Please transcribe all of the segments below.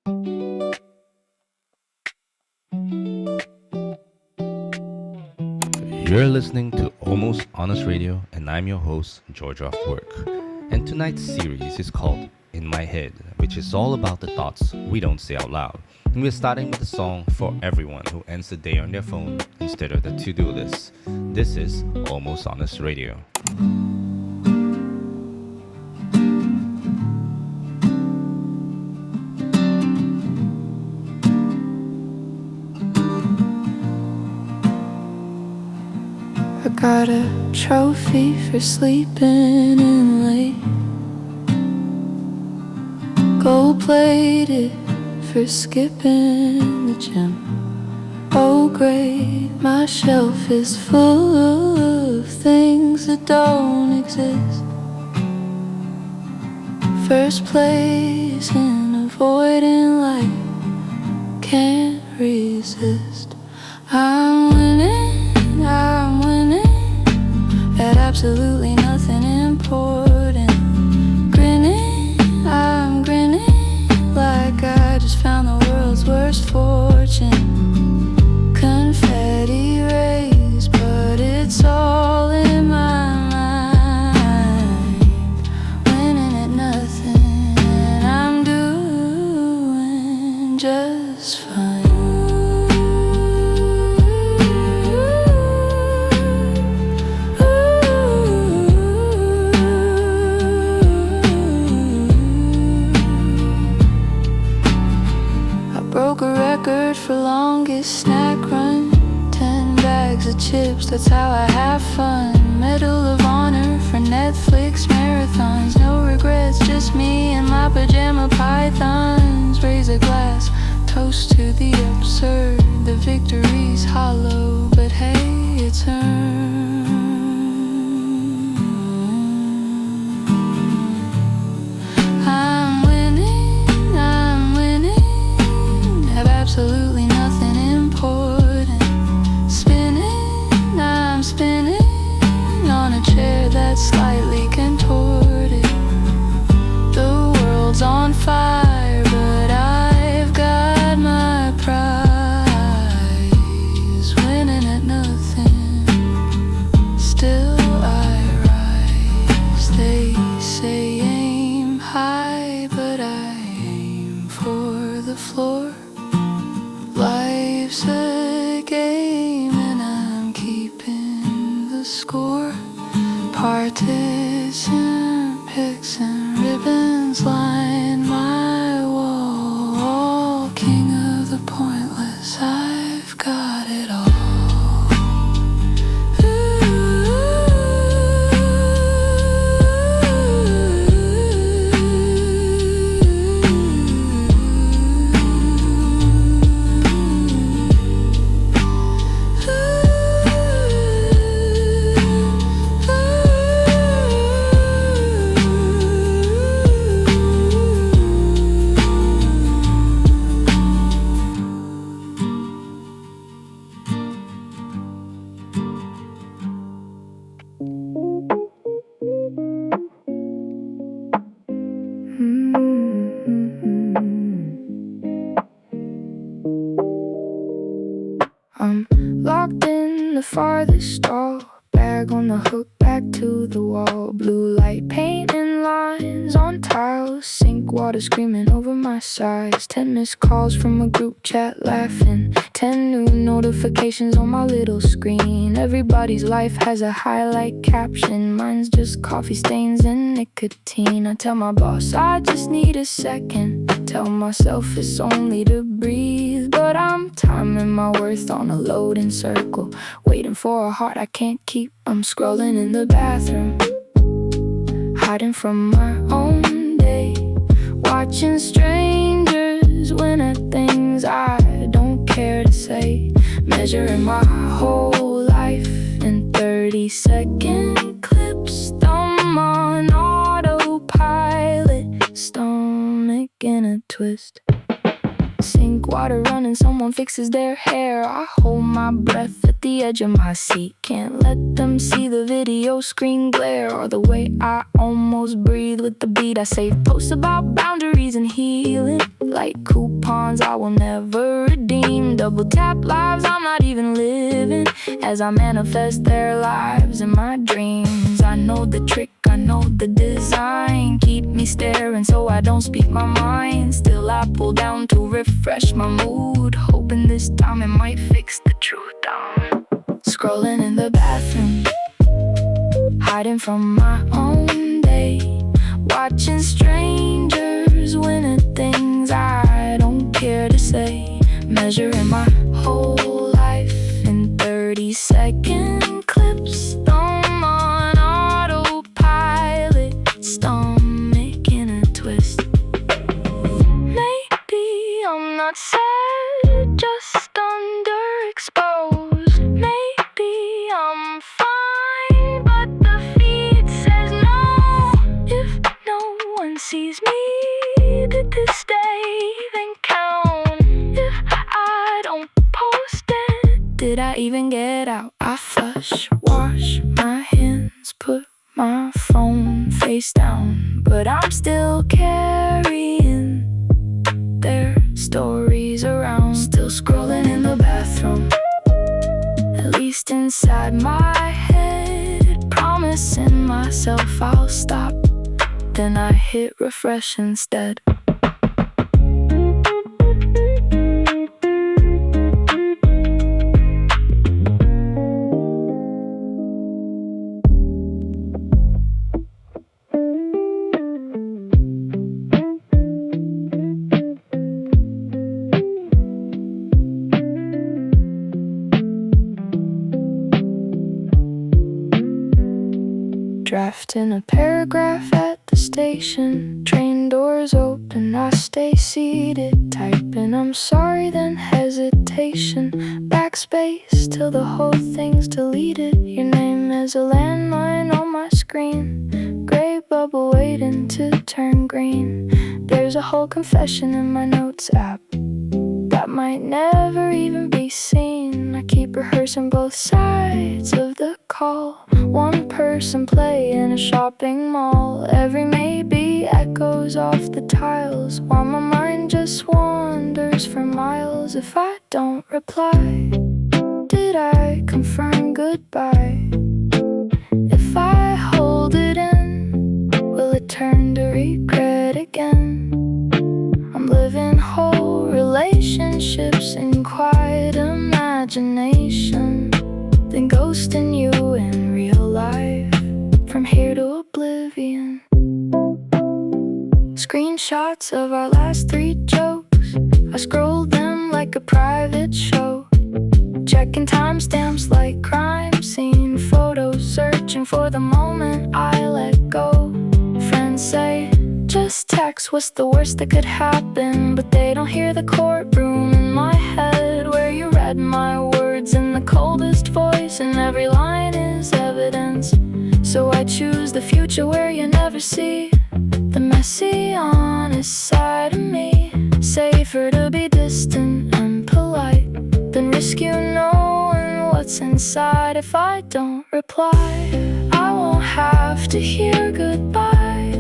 You're listening to Almost Honest Radio, and I'm your host, George Off Work. And tonight's series is called In My Head, which is all about the thoughts we don't say out loud. And we're starting with a song for everyone who ends the day on their phone instead of the to-do list. This is Almost Honest Radio. I got a trophy for sleeping in late, gold-plated for skipping the gym. Oh great, my shelf is full of things that don't exist. First place in avoiding life, can't resist. I'm winning at absolutely nothing important. I'm grinning like I just found the world's worst fortune. Confetti rays, but it's all in my mind. Winning at nothing, and I'm doing just fine. Broke a record for longest snack run, 10 bags of chips, that's how I have fun. Medal of honor for Netflix marathons. No regrets, just me and my pajama pythons. Raise a glass, toast to the absurd. The victory's hollow, but hey, it's earned. Absolutely nothing important. I'm spinning on a chair that's slightly contorted. The world's on fire, but I've got my prize. Winning at nothing, still I rise. They say aim high, but I aim for the floor. Life's a game and I'm keeping the score. Partisan picks and ribbons line my wall. King of the pointless, I've got it all. I'm locked in the farthest stall, bag on the hook, back to the wall. Blue light painting lines on tiles, sink water screaming over my sides. 10 missed calls from a group chat laughing, 10 new notifications on my little screen. Everybody's life has a highlight caption, mine's just coffee stains and nicotine. I tell my boss I just need a second, tell myself it's only to breathe, but I'm timing my worth on a loading circle, waiting for a heart I can't keep. I'm scrolling in the bathroom, hiding from my own day, watching strangers win at things I don't care to say, measuring my whole life in 30-second clips. Thumb on autopilot, stomach in a twist. Sink water running, someone fixes their hair. I hold my breath at the edge of my seat, can't let them see the video screen glare, or the way I almost breathe with the beat. I save posts about boundaries and healing, like coupons coupons I will never redeem. Double tap lives I'm not even living, as I manifest their lives in my dreams. I know the trick, I know the design. Keep me staring so I don't speak my mind. Still I pull down to refresh my mood, hoping this time it might fix the truth. Scrolling in the bathroom, hiding from my own day, watching strangers win at things I don't care to say. Measuring my whole life in 30-second clips. Thumb on autopilot, stomach in a twist. Maybe I'm not sad, just underexposed. Maybe I'm fine, but the feed says no. If no one sees me, did this day even count? If I don't post it, did I even get out? I flush, wash my hands, put my phone face down, but I'm still carrying their stories around. Still scrolling in the bathroom, at least inside my head, promising myself I'll stop. Then I hit refresh instead. Drafting a paragraph at the station, train doors open, I stay seated, typing I'm sorry, then hesitation, backspace till the whole thing's deleted. Your name is a landmine on my screen, gray bubble waiting to turn green. There's a whole confession in my notes app that might never even be seen. I keep rehearsing both sides of the call. One person play in a shopping mall. Every maybe echoes off the tiles, while my mind just wanders for miles. If I don't reply, did I confirm goodbye? If I hold it in, will it turn to regret again? I'm living whole relationships in quiet imagination, then ghosting you in real life, from here to oblivion. Screenshots of our last 3 jokes, I scrolled them like a private show, checking timestamps like crime scene photos, searching for the moment I let go. Friends say, just text, what's the worst that could happen? But they don't hear the courtroom in my head, where you read my words in the coldest voice, and every line is evidence. So I choose the future where you never see the messy, honest side of me. Safer to be distant and polite than risk you knowing what's inside. If I don't reply, I won't have to hear goodbye,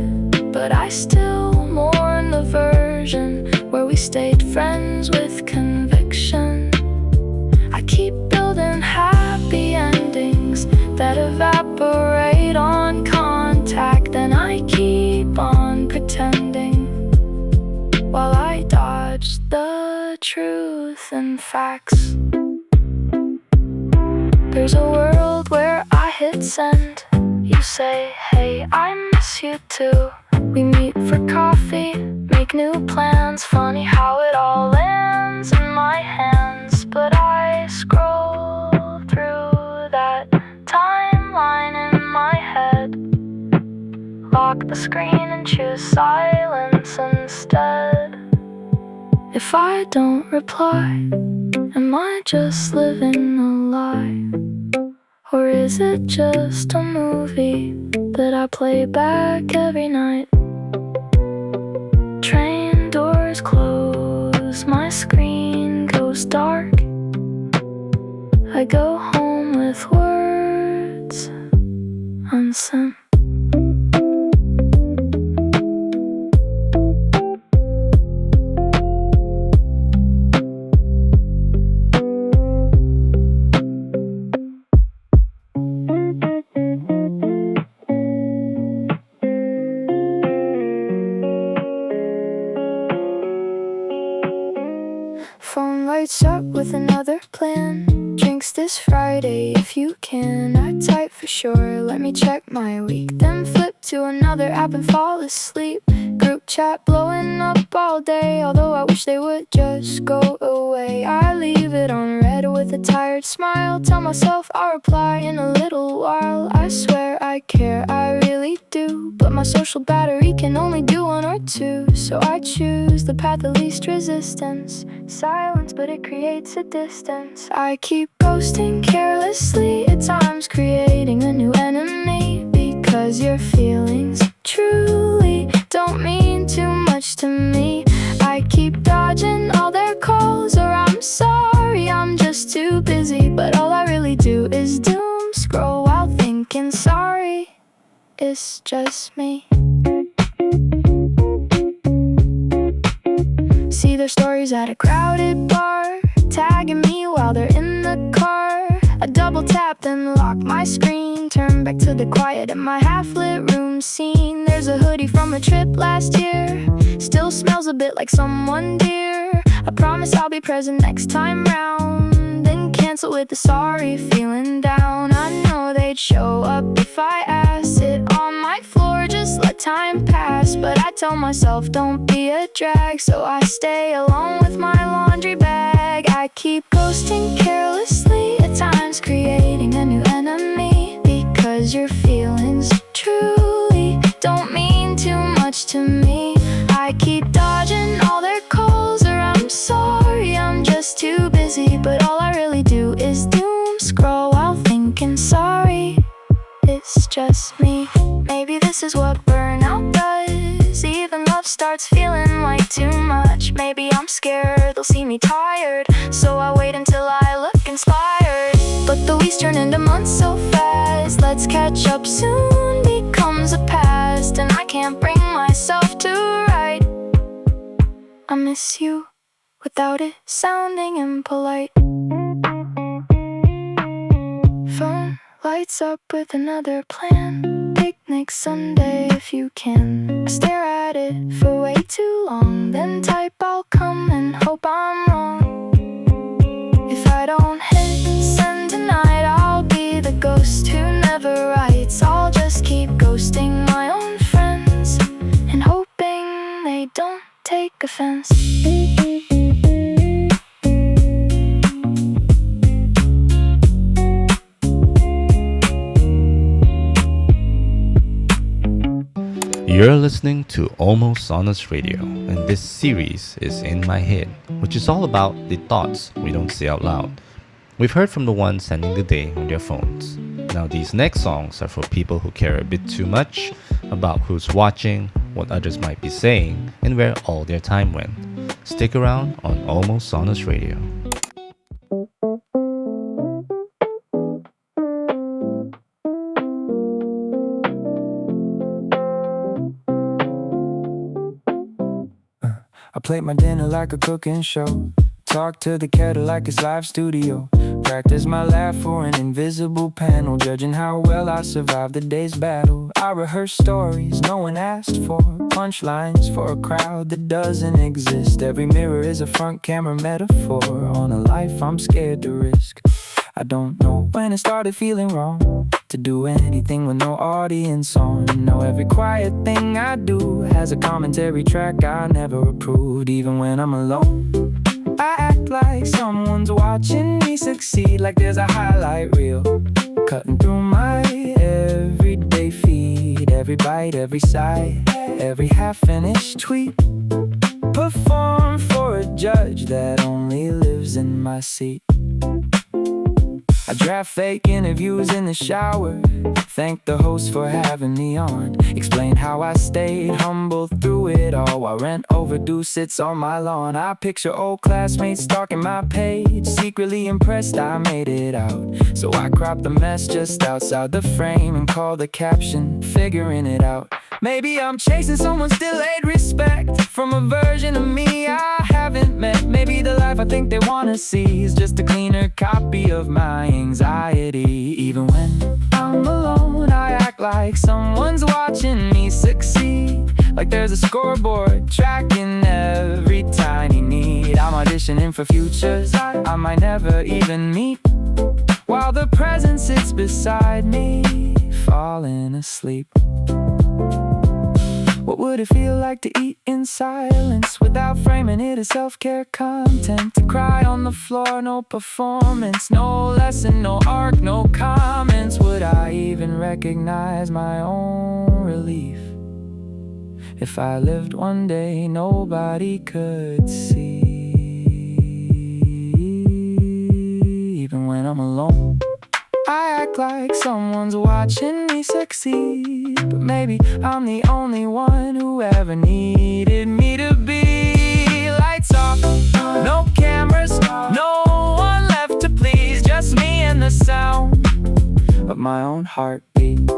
but I still mourn the version where we stayed friends with conviction. I keep building happy endings that evaporate on contact, then I keep on pretending while I dodge the truth and facts. There's a world where I hit send, you say, hey, I miss you too. We meet for coffee, make new plans. Funny how it all lands in my hands, but I scroll through that timeline in my head, lock the screen and choose silence instead. If I don't reply, am I just living a lie? Or is it just a movie that I play back every night? Train doors close, my screen goes dark. I go home with words unsent. Phone lights up with another plan. Drinks this Friday if you can. I type for sure, let me check my week. Then flip to another app and fall asleep. Group chat blowing up all day, although I wish they would just go away. I leave it on red with a tired smile. Tell myself I'll reply in a little while. I swear I care, I really do, but my social battery can only do one or two. So I choose the path of least resistance. Silence, but it creates a distance. I keep ghosting carelessly, at times creating a new enemy. Because your feelings truly don't mean too much to me. I keep dodging all their calls, or I'm sorry, I'm just too busy. But all I really do is doom scroll while thinking sorry, it's just me. See their stories at a crowded bar, tagging me while they're in the car. I double tap then lock my screen, turn back to the quiet in my half-lit room scene. There's a hoodie from a trip last year, still smells a bit like someone dear. I promise I'll be present next time round, then cancel with the sorry, feeling down. I know they'd show up if I asked. Sit on my floor, just let time pass, but I tell myself don't be a drag, so I stay alone with my laundry bag. I keep ghosting carelessly, at times creating a new enemy. Because your feelings truly don't mean too much to me. I keep dodging all their calls, or I'm sorry, I'm just too busy. But all I really do is doom scroll while thinking sorry, it's just me. Maybe this is what burnout does. Even love starts feeling like too much. Maybe I'm scared they'll see me tired, so I wait until I look inspired. But the weeks turn into months so fast. Let's catch up soon becomes a past, and I can't bring myself to write I miss you without it sounding impolite. Phone lights up with another plan. Picnic Sunday if you can. I stare at it for way too long, then type I'll come and hope I'm wrong. If I don't hit send tonight, I'll be the ghost who never writes. I'll just keep ghosting my own friends and hoping they don't take offense. You're listening to Almost Honest Radio, and this series is In My Head, which is all about the thoughts we don't say out loud. We've heard from the ones ending the day on their phones. Now these next songs are for people who care a bit too much about who's watching, what others might be saying, and where all their time went. Stick around on Almost Honest Radio. I plate my dinner like a cooking show. Talk to the kettle like it's live studio. Practice my laugh for an invisible panel, judging how well I survived the day's battle. I rehearse stories no one asked for, punchlines for a crowd that doesn't exist. Every mirror is a front camera metaphor on a life I'm scared to risk. I don't know when it started feeling wrong to do anything with no audience on. Know every quiet thing I do has a commentary track I never approved. Even when I'm alone, I act like someone's watching me succeed, like there's a highlight reel cutting through my everyday feed. Every bite, every sigh, every half-finished tweet, perform for a judge that only lives in my seat. I draft fake interviews in the shower, thank the host for having me on. Explain how I stayed humble through it all, while rent overdue sits on my lawn. I picture old classmates stalking my page, secretly impressed I made it out. So I crop the mess just outside the frame and call the caption figuring it out. Maybe I'm chasing someone's delayed respect from a version of me I haven't met. Maybe the life I think they wanna see is just a cleaner copy of my anxiety. Even when I'm alone, I act like someone's watching me succeed, like there's a scoreboard tracking every tiny need. I'm auditioning Conditioning for futures I might never even meet, while the present sits beside me, falling asleep. What would it feel like to eat in silence, without framing it as self-care content? To cry on the floor, no performance, no lesson, no arc, no comments. Would I even recognize my own relief if I lived one day nobody could see? Even when I'm alone, I act like someone's watching me succeed, but maybe I'm the only one who ever needed me to be. Lights off, no cameras, no one left to please, just me and the sound of my own heartbeat.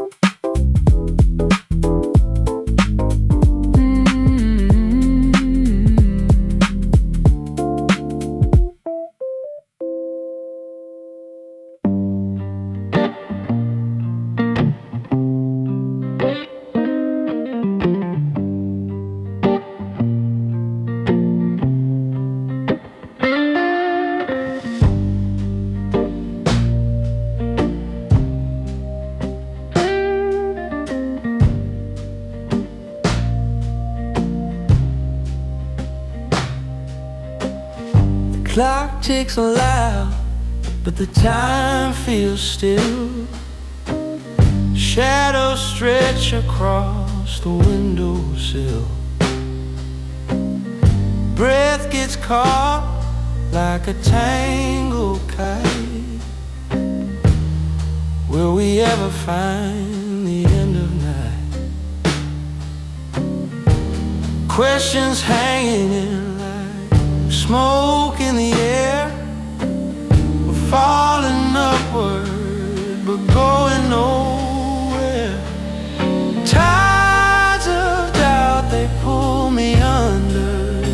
Clock ticks loud, but the time feels still. Shadows stretch across the windowsill. Breath gets caught like a tangled kite. Will we ever find the end of night? Questions hanging in like smoke in the air. We're falling upward, but going nowhere. Tides of doubt, they pull me under.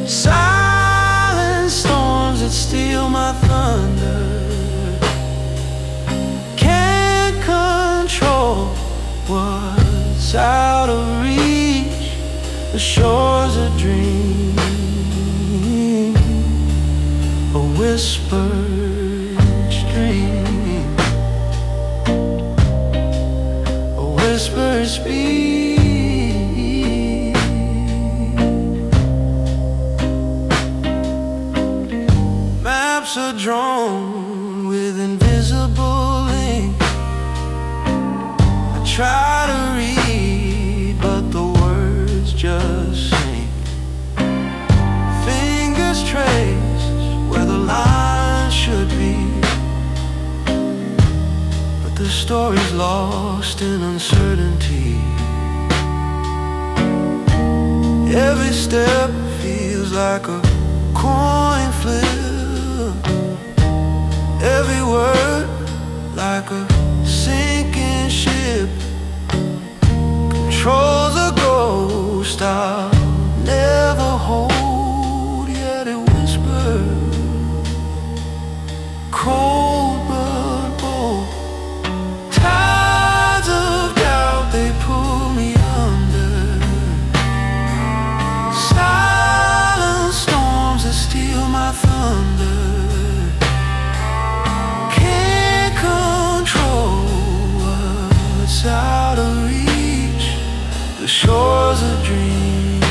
Silent storms that steal my thunder. Can't control what's out of reach. The shores a dream, a whispered stream, a whispered speed. Maps are drawn with invisible ink. I try to read, but the words just sink. Fingers trace where the line should be, but the story's lost in uncertainty. Every step feels like a coin flip. Every word like a sinking ship. Controls a ghost I'll never hold, yet it whispers, cold but bold. Tides of doubt, they pull me under. Silent storms that steal my thunder. Can't control what's out of reach. The shores a dream,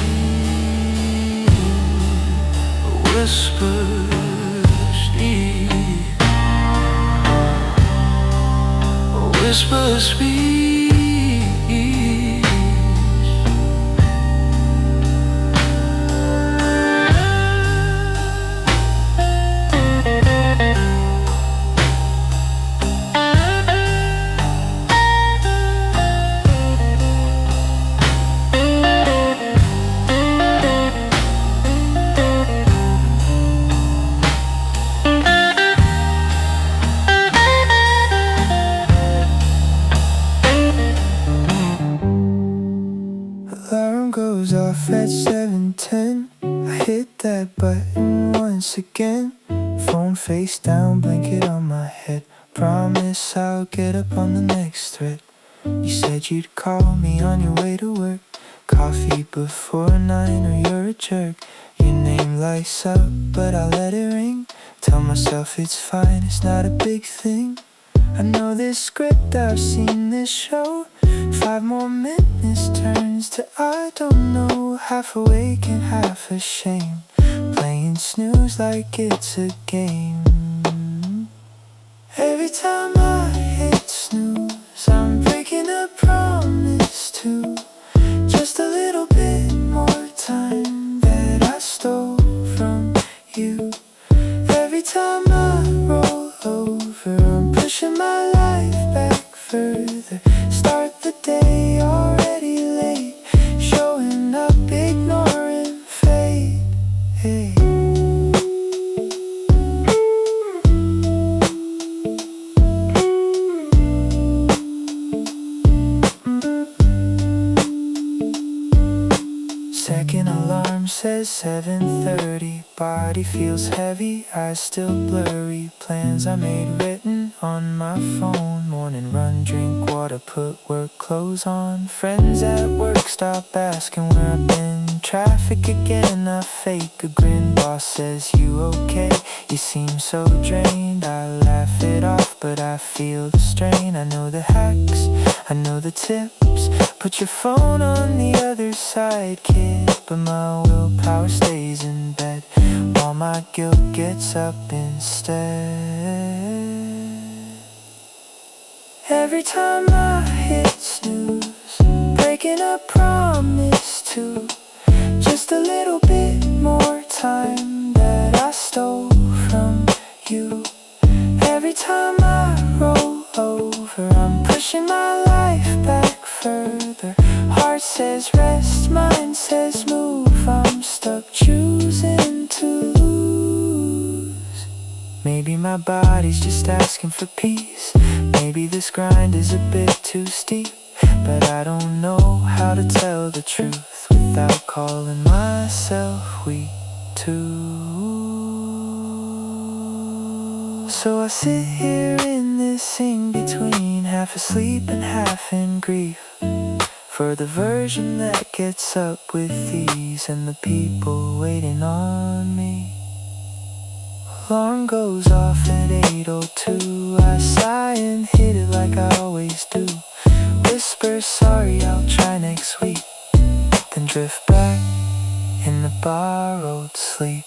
a whisper speak, a whisper speaks. Alarm goes off at 7:10. I hit that button once again. Phone face down, blanket on my head. Promise I'll get up on the next thread. You said you'd call me on your way to work. Coffee before 9 or you're a jerk. Your name lights up, but I let it ring. Tell myself it's fine, it's not a big thing. I know this script, I've seen this show. 5 more minutes turns to I don't know. Half awake and half ashamed, playing snooze like it's a game. Every time I hit snooze, I'm breaking a promise to just a little bit more time that I stole from you. Every time I roll over, I'm pushing my life back further. Start the day already late, showing up, ignoring fate. Hey. Second alarm says 7:30. Body feels heavy, eyes still blurry. Plans I made written on my phone. Morning run, drink water, put work clothes on. Friends at work stop asking where I've been. Traffic again, I fake a grin. Boss says, you okay? You seem so drained. I laugh it off, but I feel the strain. I know the hacks, I know the tips. Put your phone on the other side, kid. But my willpower stays in bed while my guilt gets up instead. Every time I hit snooze, breaking a promise to just a little bit more time that I stole from you. Every time I roll over, I'm pushing my life back further. Heart says rest, mind says move. I'm stuck choosing to lose. Maybe my body's just asking for peace. Maybe this grind is a bit too steep. But I don't know how to tell the truth without calling myself weak too. So I sit here in this in-between, half asleep and half in grief, for the version that gets up with ease and the people waiting on me. Alarm goes off at 8:02. I sigh and hit it like I always do. Whisper sorry, I'll try next week. Then drift back in the borrowed sleep.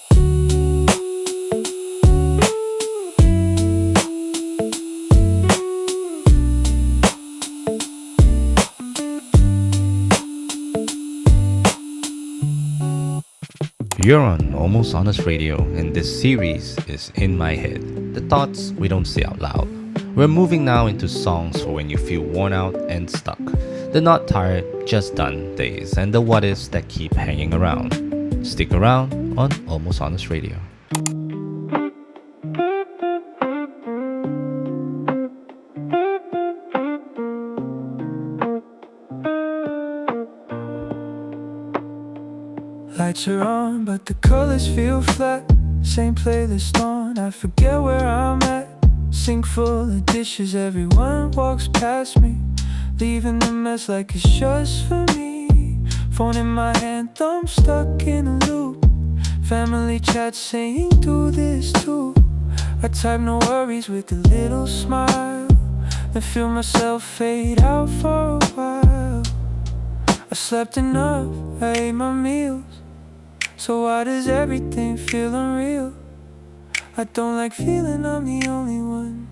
You're on Almost Honest Radio, and this series is In My Head, the thoughts we don't say out loud. We're moving now into songs for when you feel worn out and stuck, the not tired, just done days, and the what ifs that keep hanging around. Stick around on Almost Honest Radio. Lights are on, but the colors feel flat. Same playlist on, I forget where I'm at. Sink full of dishes, everyone walks past me, leaving the mess like it's just for me. Phone in my hand, thumb stuck in a loop. Family chat saying do this too. I type no worries with a little smile, then feel myself fade out for a while. I slept enough, I ate my meals, so why does everything feel unreal? I don't like feeling I'm the only one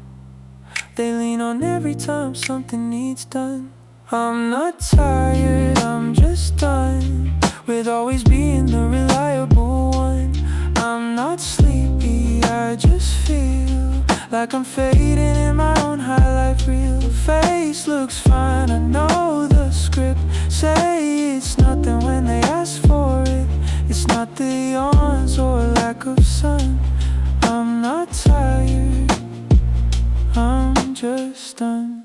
they lean on every time something needs done. I'm not tired, I'm just done with always being the reliable one. I'm not sleepy, I just feel like I'm fading in my own high life reel. The face looks fine, I know the script say it's nothing when they ask for it. It's not the yawns or lack of sun. I'm not tired, I'm just done.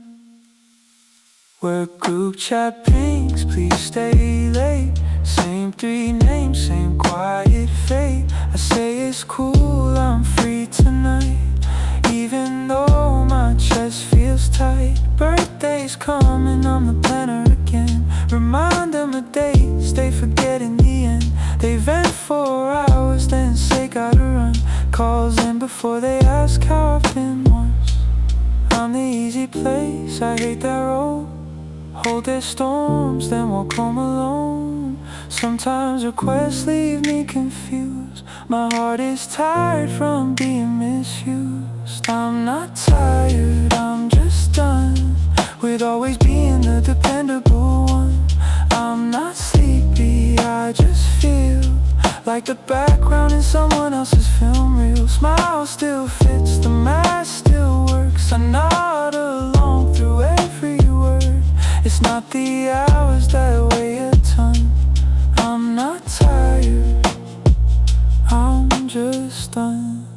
Work group chat pings, please stay late. Same 3 names, same quiet fate. I say it's cool, I'm free tonight, even though my chest feels tight. Birthday's coming, I'm the planner again. Remind them of dates they forget in the end. They vent for hours before they ask how I've been once. I'm the easy place, I hate that road. Hold their storms, then walk home alone. Sometimes requests leave me confused. My heart is tired from being misused. I'm not tired, I'm just done with always being the dependable one. I'm not sleepy, I just feel like the background in someone else's film reel. Smile still fits, the mask still works. I nod along through every word. It's not the hours that weigh a ton. I'm not tired, I'm just done.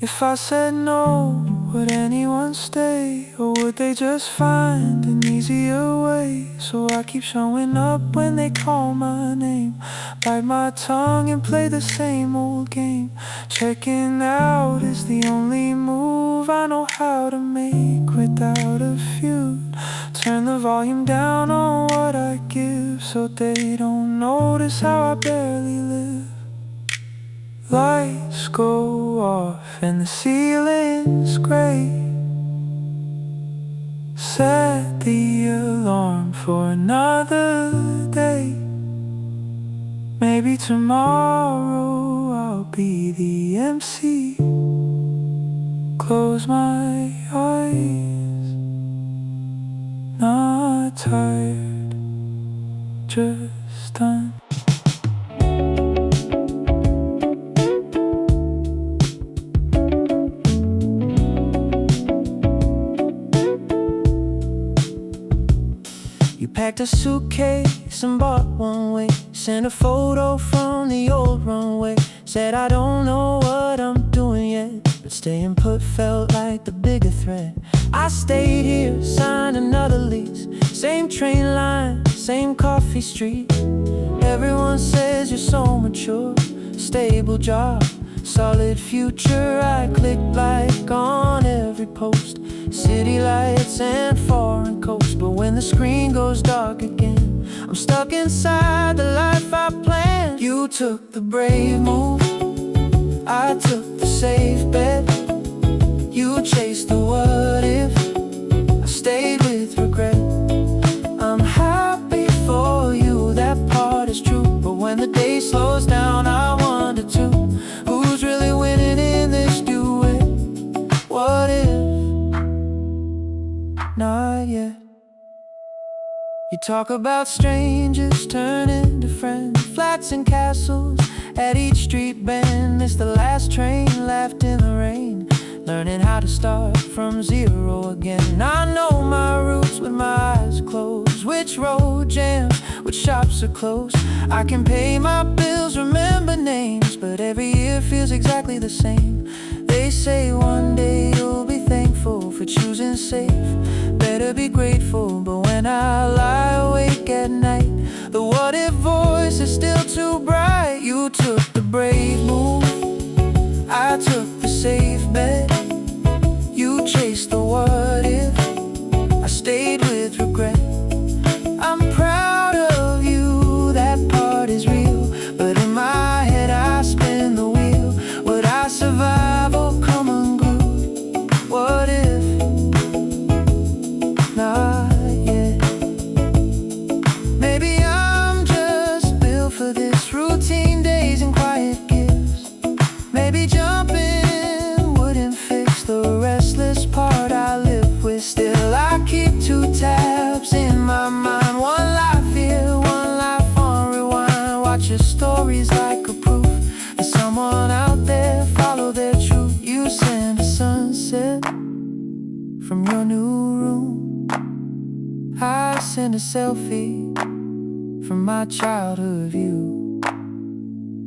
If I said no, would anyone stay? Or would they just find an easier way? So I keep showing up when they call my name, bite my tongue and play the same old game. Checking out is the only move I know how to make without a feud. Turn the volume down on what I give, so they don't notice how I barely live. Lights go off and the ceiling's gray. Set the alarm for another day. Maybe tomorrow I'll be the MC. Close my eyes. Not tired, just done. You packed a suitcase and bought one way. Sent a photo from the old runway. Said I don't know what I'm doing yet, but staying put felt like the bigger threat. I stayed here, signed another lease. Same train line, same coffee street. Everyone says you're so mature. Stable job, solid future. I clicked like on every post. City lights and foreign coast. But when the screen goes dark again, I'm stuck inside the life I planned. You took the brave move, I took the safe bet. You chased the what if, I stayed with regret. I'm happy for you, that part is true. But when the day slows down, I wonder too, who's really winning in this duet? What if? Not yet. You talk about strangers turning to friends, flats and castles at each street bend. Missed the last train, laughed in the rain, learning how to start from zero again. I know my roots with my eyes closed. Which road jams, which shops are closed. I can pay my bills, remember names, but every year feels exactly the same. They say one day you'll be thankful for choosing safe. Better be grateful, but when I lie awake at night, the what if voice is still too bright. You took the brave move, I took the safe bet. You chased the what if, I stayed with regret. I'm proud of you, that part is real. But in my head I spin the wheel. Would I survive or come unglued? What if? Not yet. Maybe I'm just built for this. Routine days and quiet gifts. Maybe jumping wouldn't fix the restless part I live with. Still I keep two tabs in my mind. One life here, one life on rewind. Watch your stories like a proof that someone out there follow their truth. You send a sunset from your new room. I send a selfie from my childhood view.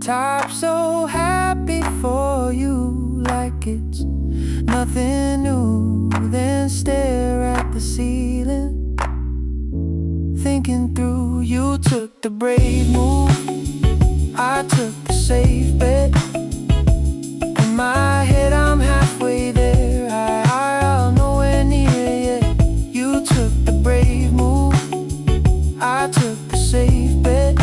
Type so happy for you, like it's nothing new. Then stare at the ceiling, thinking through. You took the brave move, I took the safe bet. In my head I'm halfway there, I'm nowhere near yet. You took the brave move, I took the safe bet.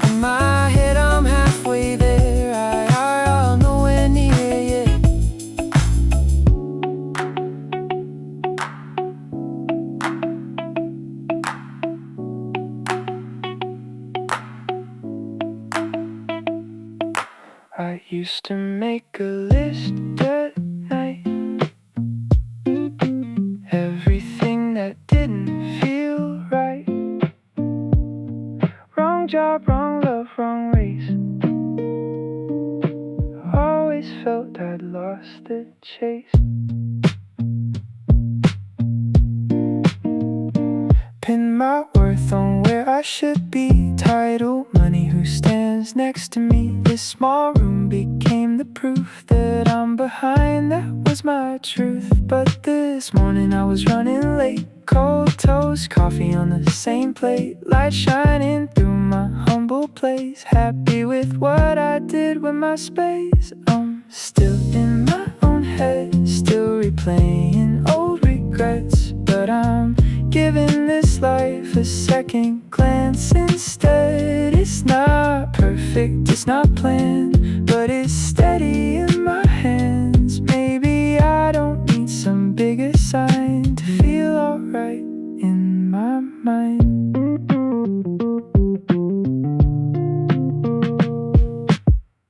In my head I'm halfway there, I'm nowhere I used to make a list at night, everything that didn't feel right. Wrong job, wrong love, wrong race. Always felt I'd lost the chase. Pin my worth on where I should be. Title, money, who stands next to me. This small room became the proof that I'm behind. That was my truth. But this morning I was running late. Cold toast, coffee on the same plate. Light shining through my humble place. Happy with what I did with my space. I'm still in my own head, still replaying old regrets. But I'm giving this life a second glance instead. It's not perfect, it's not planned, but it's steady in my hands. Maybe I don't need some bigger sign to feel alright in my mind.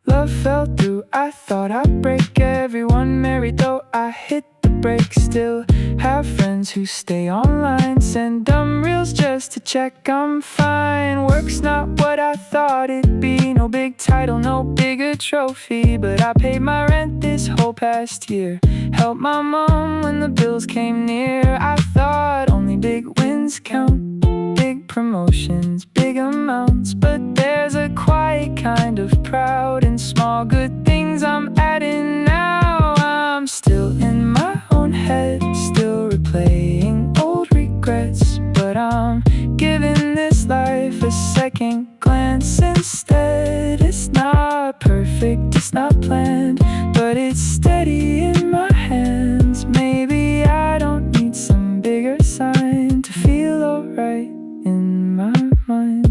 Love fell through, I thought I'd break. Everyone married though I hit the brakes. Still have friends who stay online, send dumb reels just to check I'm fine. Work's not what I thought it'd be. No big title, no bigger trophy, but I paid my rent this whole past year. Helped my mom when the bills came near. I thought only big wins count, big promotions, big amounts. But there's a quiet kind of proud in small good things I'm adding now. I'm still in my own head, still replaying old regrets. But I'm giving this life a second glance instead. It's not perfect, it's not planned, but it's steady in my hands. Maybe I don't need some bigger sign to feel alright in my mind.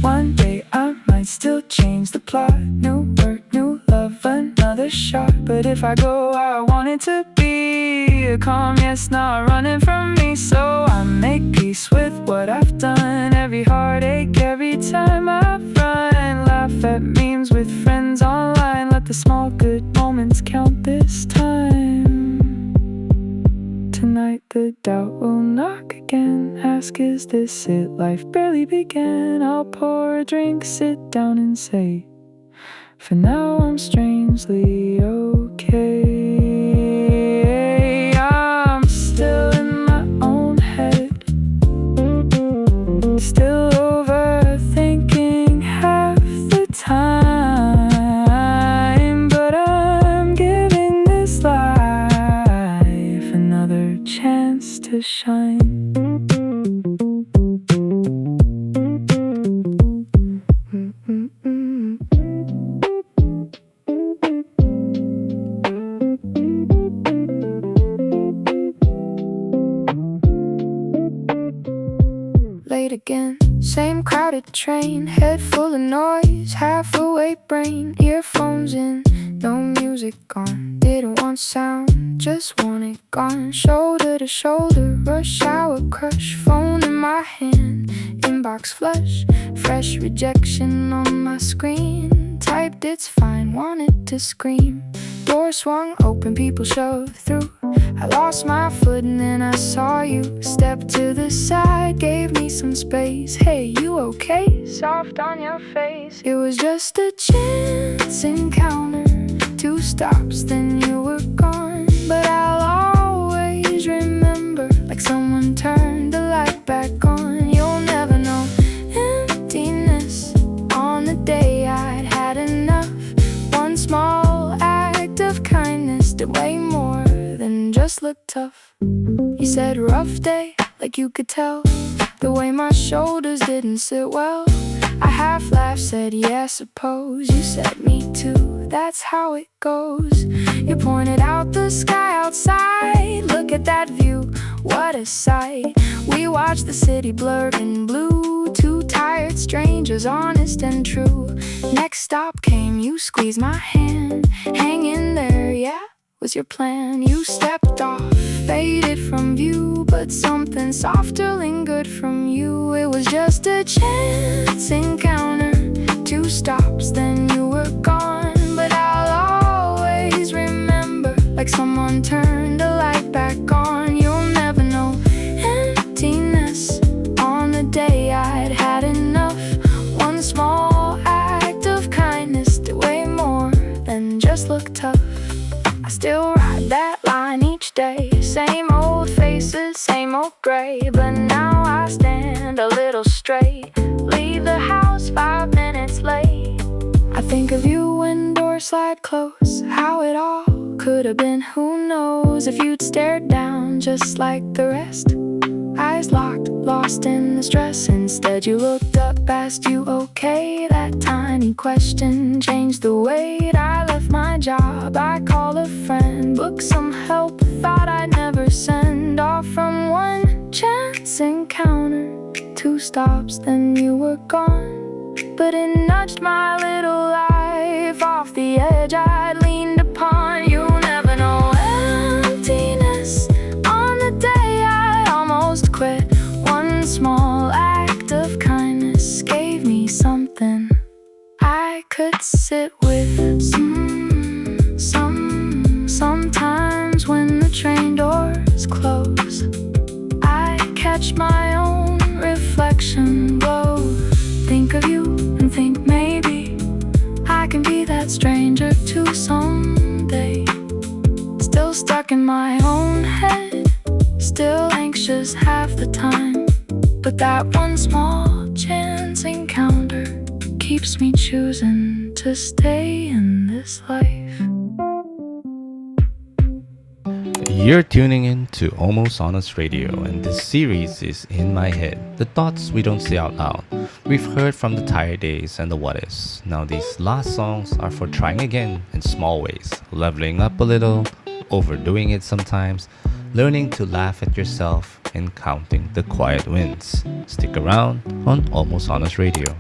One day I might still change the plot. New work, new love, another shot. But if I go, I want it to be a calm yes, not running from me. So I make peace with what I've done. Every heartache, every time I run. Laugh at memes with friends online. Let the small good moments count this time. Tonight the doubt will knock again. Ask, is this it? Life barely began. I'll pour a drink, sit down and say, for now I'm strangely okay. I'm still in my own head, still overthinking half the time. But I'm giving this life another chance to shine. Late again, same crowded train, head full of noise, half awake brain, earphones in, no music on. Didn't want sound, just want it gone. Shoulder to shoulder, rush hour crush, phone in my hand, inbox flush, fresh rejection on my screen. Typed it's fine, wanted to scream. Door swung open, people shoved through. I lost my foot and then I saw you. Stepped to the side, gave me some space. Hey, you okay? Soft on your face. It was just a chance encounter. 2 stops, then you were gone. But I'll always remember, like someone turned the light back on. You'll never know emptiness on the day I'd had enough. One small act of kindness did way more than just look tough. You said rough day, like you could tell the way my shoulders didn't sit well. I half laughed, said yeah, suppose. You said me too, that's how it goes. You pointed out the sky outside. Look at that view, what a sight. We watched the city blur in blue. 2 tired strangers, honest and true. Next stop came, you squeezed my hand. Hang in there, yeah, was your plan. You stepped off, faded from view, but something softer lingered from you. It was just a chance encounter. 2 stops, then you were gone. But I'll always remember, like someone turned a light back on. You'll never know emptiness on the day I'd had enough. One small act of kindness did way more than just look tough. I still ride that line each day. Same old faces, same old gray. But now I stand a little straight. Leave the house 5 minutes late. I think of you when doors slide close. How it all could have been, who knows? If you'd stared down just like the rest, eyes locked, lost in the stress. Instead you looked up, asked you okay. That tiny question changed the weight. I left my job, I called a friend, booked some help, thought I'd never send off. From one chance encounter, 2 stops, then you were gone. But it nudged my little life off the edge I'd leaned upon. You'll never know emptiness on the day I almost quit. One small act of kindness gave me something I could sit with. Sometimes when the train doors close, I catch my own reflection glow. Think of you and think maybe I can be that stranger too someday. Still stuck in my own head, still anxious half the time. But that one small chance encounter keeps me choosing to stay in this life. You're tuning in to Almost Honest Radio, and this series is In My Head, the thoughts we don't say out loud. We've heard from the tired days and the what ifs. Now these last songs are for trying again in small ways, leveling up a little, overdoing it sometimes, learning to laugh at yourself, and counting the quiet wins. Stick around on Almost Honest Radio.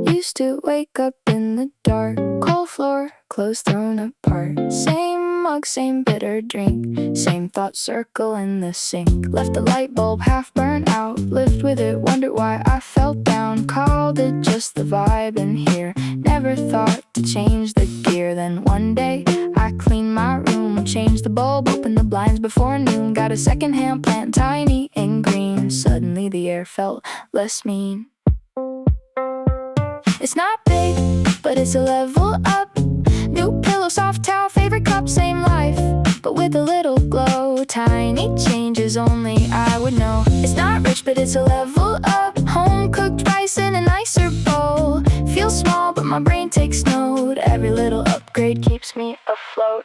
Used to wake up in the dark, cold floor, clothes thrown apart. Same mug, same bitter drink, same thought circle in the sink. Left the light bulb half burnt out, lived with it, wondered why I felt down. Called it just the vibe in here, never thought to change the gear. Then one day I cleaned my room, changed the bulb, opened the blinds before noon. Got a secondhand plant, tiny and green. Suddenly the air felt less mean. It's not big, but it's a level up. New pillow, soft towel, favorite cup, same life, but with a little glow. Tiny changes only I would know. It's not rich, but it's a level up. Home cooked rice in a nicer bowl. Feels small, but my brain takes note. Every little upgrade keeps me afloat.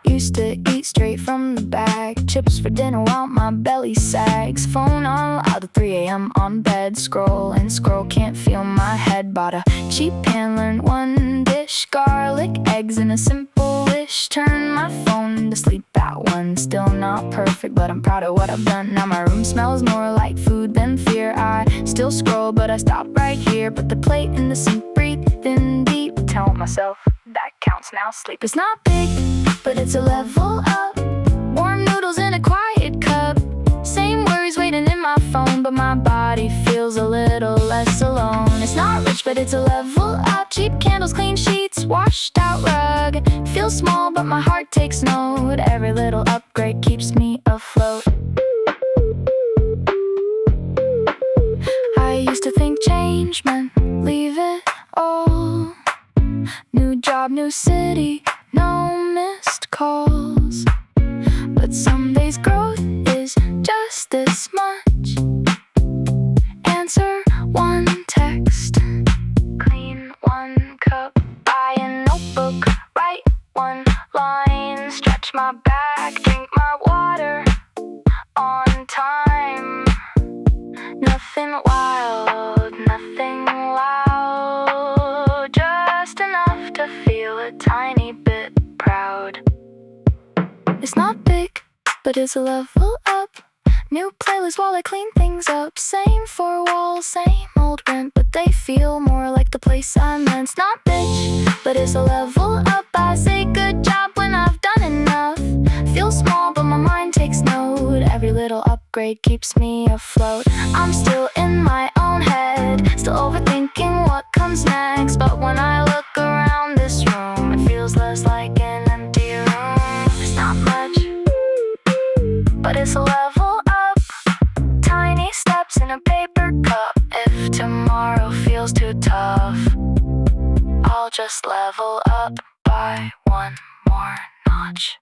Used to eat straight from the bag, chips for dinner while my belly sags. Phone on loud at 3 a.m. on bed, scroll and scroll, can't feel my head. Bought a cheap pan, learned one dish, garlic, eggs, and a simple wish. Turned my phone to sleep at 1, still not perfect, but I'm proud of what I've done. Now my room smells more like food than fear. I still scroll, but I stop right here. Put the plate in the sink, breathe in deep, tell myself that counts now. Sleep is not big, but it's a level up. Warm noodles in a quiet cup. Same worries waiting in my phone, but my body feels a little less alone. It's not rich, but it's a level up. Cheap candles, clean sheets, washed out rug. Feels small, but my heart takes note. Every little upgrade keeps me afloat. I used to think change meant leave it all. New job, new city, no missed calls. But some days growth is just this much. Answer one text, clean one cup, buy a notebook, write one line, stretch my back, drink my water on time. Nothing wild, nothing loud, just enough to feel a tiny bit proud. It's not big, but it's a level up. New playlist while I clean things up. Same four walls, same old rent, but they feel more like the place I'm meant. It's not rich, but it's a level up. I say good job when I've done enough. Feel small, but my mind takes note. Every little up grade keeps me afloat. I'm still in my own head, still overthinking what comes next. But when I look around this room, it feels less like an empty room. It's not much, but it's a level up. Tiny steps in a paper cup. If tomorrow feels too tough, I'll just level up by one more notch.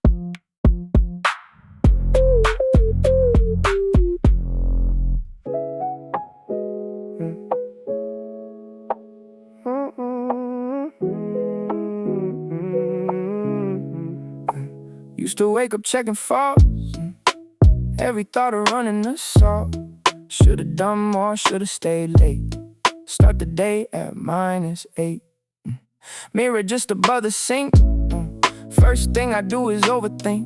Used to wake up checking faults, every thought of running assault. Should've done more, should've stayed late. Start the day at -8. Mirror just above the sink. First thing I do is overthink.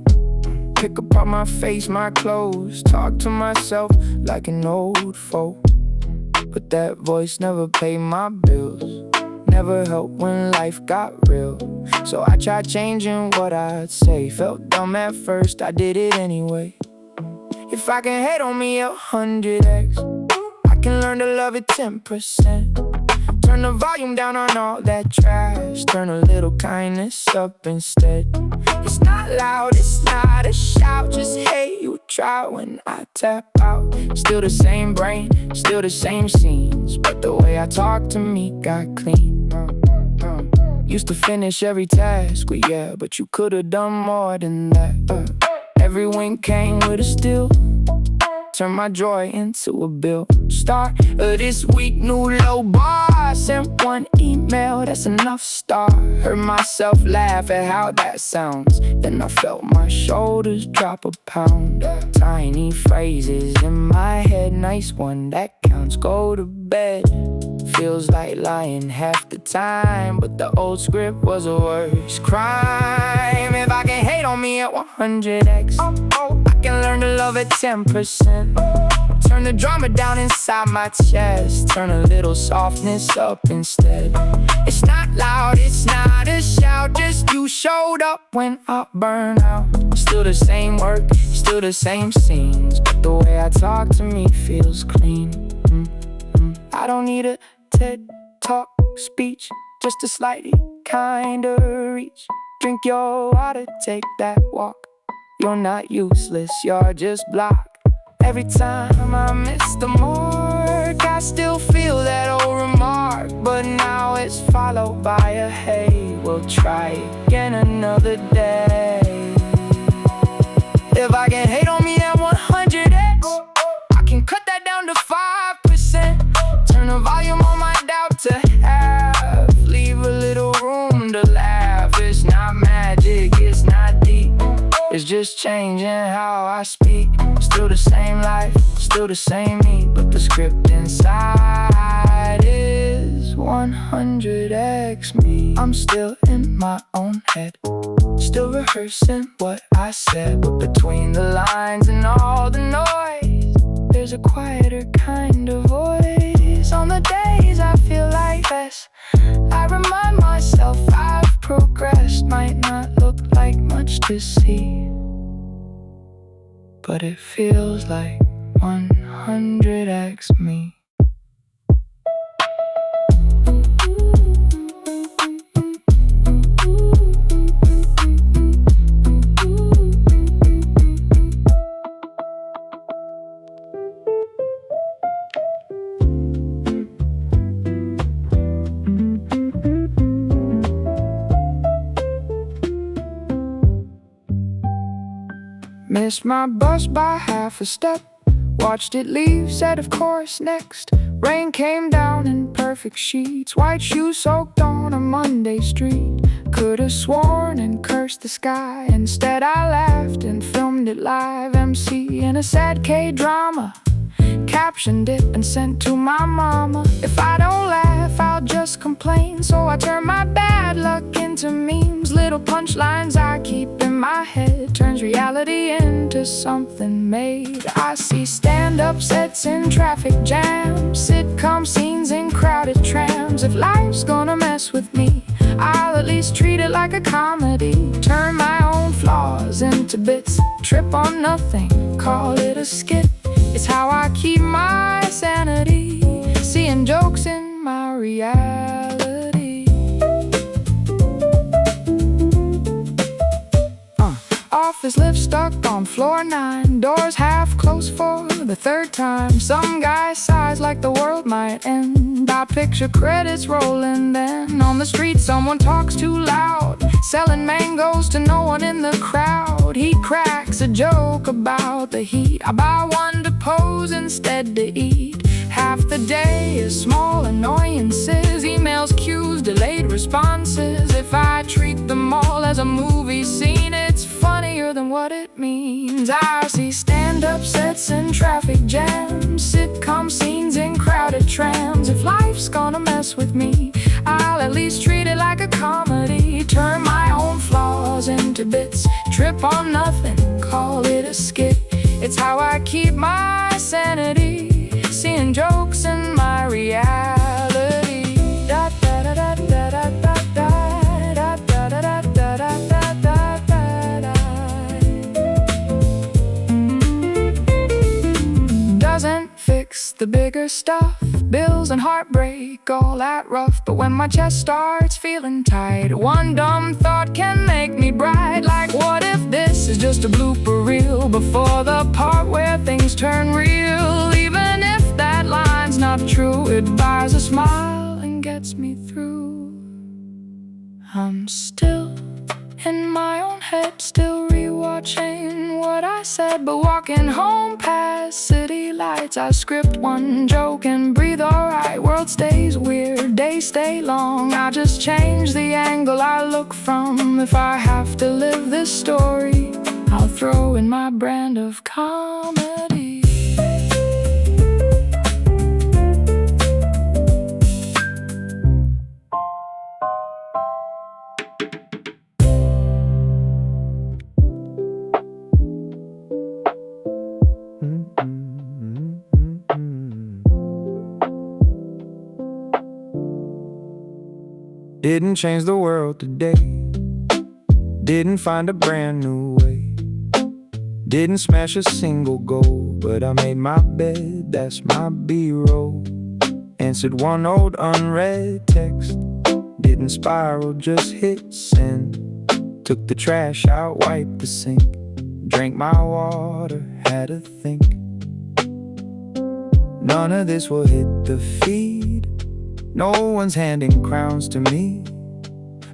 Pick apart my face, my clothes. Talk to myself like an old foe. But that voice never paid my bills, never helped when life got real. So I tried changing what I'd say. Felt dumb at first, I did it anyway. If I can hate on me 100x, I can learn to love it 10%. Turn the volume down on all that trash, turn a little kindness up instead. It's not loud, it's not a shout, just hey, you try when I tap out. Still the same brain, still the same scenes, but the way I talk to me got clean. Used to finish every task, well, yeah, but you could've done more than that. Every win came with a still. Turn my joy into a bill. Start of this week, new low bar. Sent one email, that's enough start. Heard myself laugh at how that sounds. Then I felt my shoulders drop a pound. Tiny phrases in my head, nice one, that counts. Go to bed, feels like lying half the time. But the old script was a worse crime. If I can hate on me at 100x, I can learn to love at 10%. Turn the drama down inside my chest, turn a little softness up instead. It's not loud, it's not a shout, just you showed up when I burn out. Still the same work, still the same scenes, but the way I talk to me feels clean. I don't need a TED Talk speech, just a slightly kinder reach. Drink your water, take that walk. You're not useless, you're just blocked. Every time I miss the mark, I still feel that old remark. But now it's followed by a hey, we'll try again another day. If I can hate on me at 100x, I can cut that down to 5%. Turn the volume on my doubt to half. Leave a little room to laugh. It's not magic, it's not deep, it's just changing how I speak. Still the same life, still the same me, but the script inside is 100x me. I'm still in my own head, still rehearsing what I said. But between the lines and all the noise, there's a quieter kind of voice. On the days I feel like this, I remind myself I've progressed. Might not look like much to see, but it feels like 100x me. Missed my bus by half a step, watched it leave, said of course next. Rain came down in perfect sheets, white shoes soaked on a Monday street. Could've sworn and cursed the sky, instead I laughed and filmed it live. MC in a sad K-drama, captioned it and sent to my mama. If I don't laugh, I'll just complain, so I turn my bad luck into memes. Little punchlines I keep in my head, turns reality into something made. I see stand-up sets in traffic jams, sitcom scenes in crowded trams. If life's gonna mess with me, I'll at least treat it like a comedy. Turn my own flaws into bits, trip on nothing, call it a skit. It's how I keep my sanity, seeing jokes in my reality. Office lift stuck on floor 9, doors half closed for the third time. Some guy sighs like the world might end. I picture credits rolling, then on the street someone talks too loud, selling mangoes to no one in the crowd. He cracks a joke about the heat. I buy one to pose instead to eat. Half the day is small annoyances, emails, queues, delayed responses. If I treat them all as a movie scene, it's funnier than what it means. I see stand-up sets in traffic jams, sitcom scenes in crowded trams. If life's gonna mess with me, I'll at least treat it like a comedy. Turn my own flaws into bits, trip on nothing, call it a skit. It's how I keep my sanity, seeing jokes in my reality. Da da da da da da da da da da da da da da. Doesn't fix the bigger stuff, bills and heartbreak, all that rough. But when my chest starts feeling tight, one dumb thought can make me bright. Like, what if this is just a blooper reel before the part where things turn real? Even if that line's not true, it buys a smile and gets me through. I'm still in my own head, still rewatching what I said. But walking home past city lights, I script one joke and breathe alright. World stays weird, days stay long, I just change the angle I look from. If I have to live this story, I'll throw in my brand of comedy. Didn't change the world today, didn't find a brand new way, didn't smash a single goal, but I made my bed, that's my B-roll. Answered one old unread text, didn't spiral, just hit send. Took the trash out, wiped the sink, drank my water, had to think. None of this will hit the feed, no one's handing crowns to me.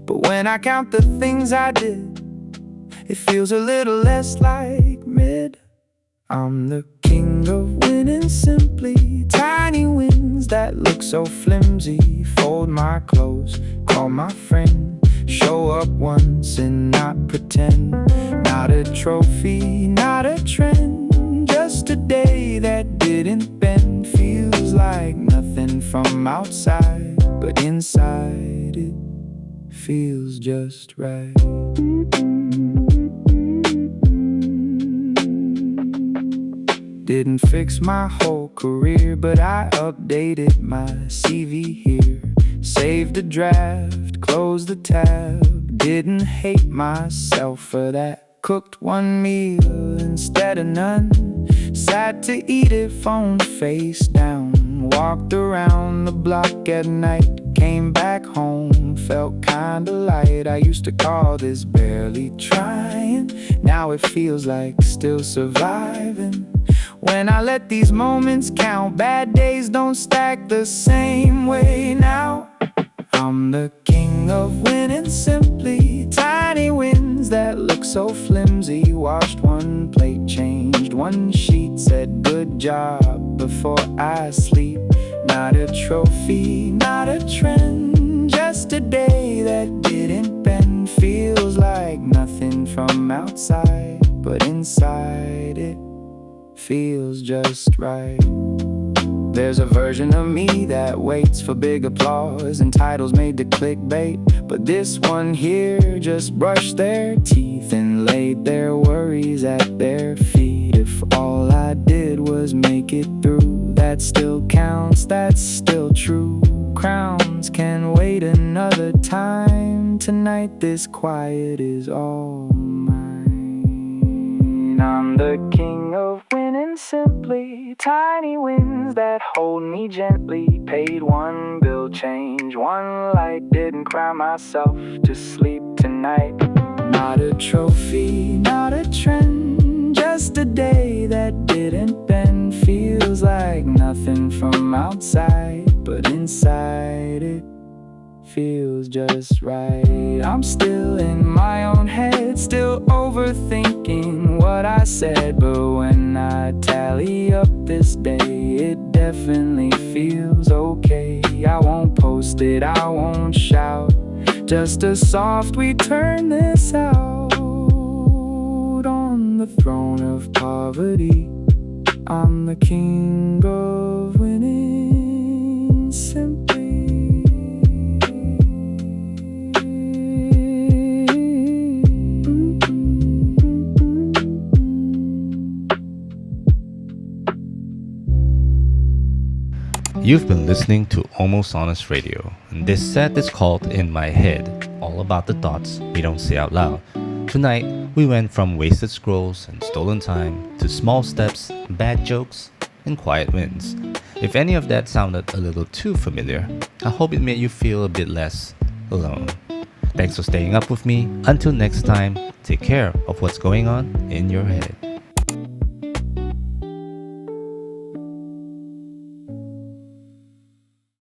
But when I count the things I did, it feels a little less like mid. I'm the king of winning simply, tiny wins that look so flimsy. Fold my clothes, call my friend, show up once and not pretend. Not a trophy, not a trend, just a day that didn't bend. Feels like nothing from outside, but inside it feels just right. Didn't fix my whole career, but I updated my CV here. Saved a draft, closed the tab. Didn't hate myself for that. Cooked one meal instead of none. Sat to eat it, phone face down. Walked around the block at night. Came back home, felt kinda light. I used to call this barely trying. Now it feels like still surviving. When I let these moments count, bad days don't stack the same way now. I'm the king of winning simply, tiny wins that look so flimsy. Washed one plate, changed one sheet, said good job before I sleep. Not a trophy, not a trend, just a day that didn't bend. Feels like nothing from outside, but inside it feels just right. There's a version of me that waits for big applause and titles made to clickbait, but this one here just brushed their teeth and laid their worries at their feet. If all I did was make it through, that still counts, that's still true. Crowns can wait another time. Tonight this quiet is all mine. I'm the king of winning simply, Tiny winds that hold me gently. Paid one bill change, one light. Didn't cry myself to sleep tonight. Not a trophy, not a trend, just a day that didn't bend. Feels like nothing from outside, but inside it feels just right. I'm still in my own head, still overthinking what I said. But when I tally up this day, it definitely feels okay. I won't post it, I won't shout, just a soft we turn this out. On the throne of poverty, I'm the king of winning simply. You've been listening to Almost Honest Radio, and this set is called In My Head, all about the thoughts we don't say out loud. Tonight, we went from wasted scrolls and stolen time to small steps, bad jokes, and quiet wins. If any of that sounded a little too familiar, I hope it made you feel a bit less alone. Thanks for staying up with me. Until next time, take care of what's going on in your head.